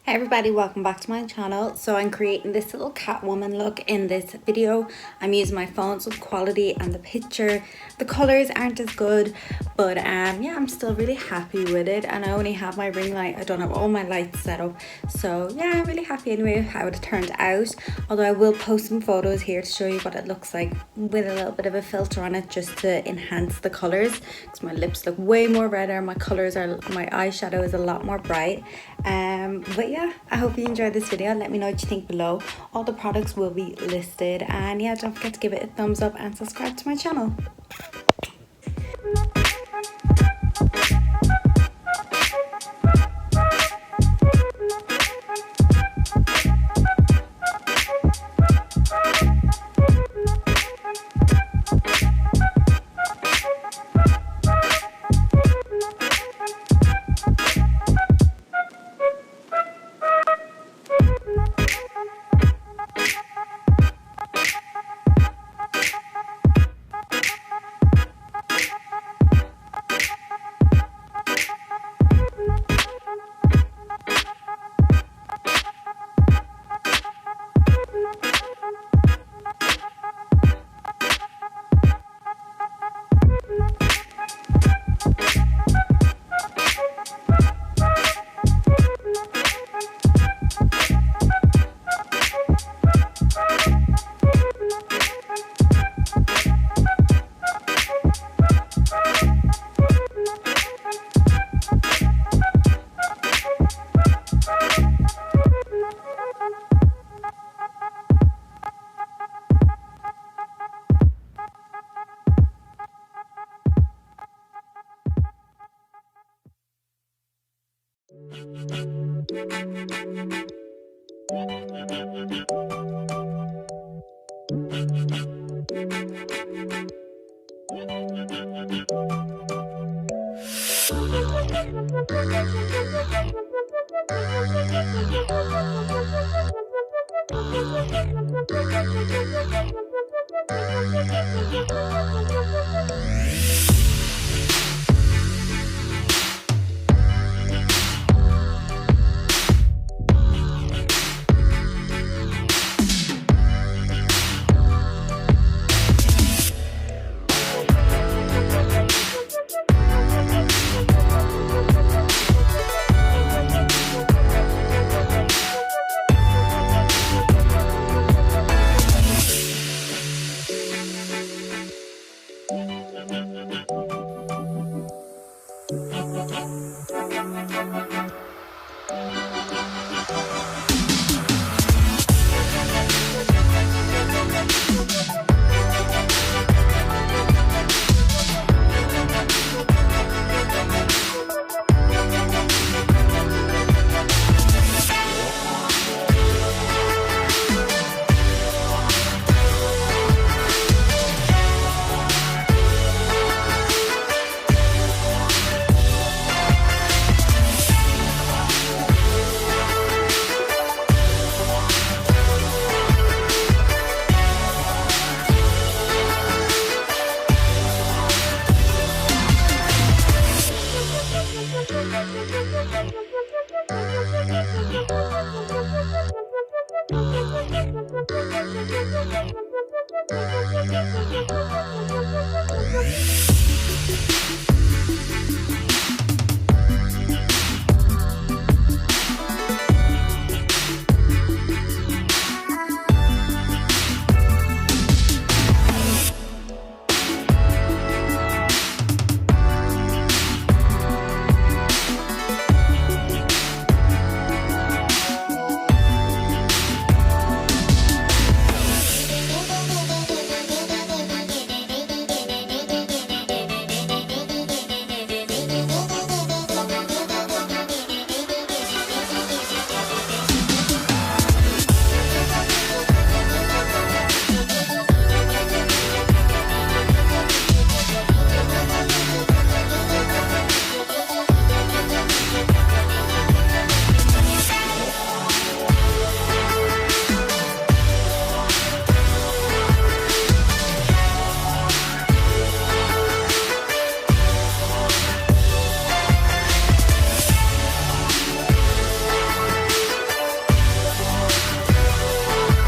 Hey everybody, welcome back to my channel. So I'm creating this little Catwoman look in this video. I'm using my phone, so the quality and the picture, the colors aren't as good, but yeah, I'm still really happy with it. And I only have my ring light, I don't have all my lights set up, so yeah, I'm really happy anyway with how it turned out. Although I will post some photos here to show you what it looks like with a little bit of a filter on it, just to enhance the colors, because my lips look way more redder, my eyeshadow is a lot more bright. But yeah, I hope you enjoyed this video. Let me know what you think below. All the products will be listed, and yeah, don't forget to give it a thumbs up and subscribe to my channel.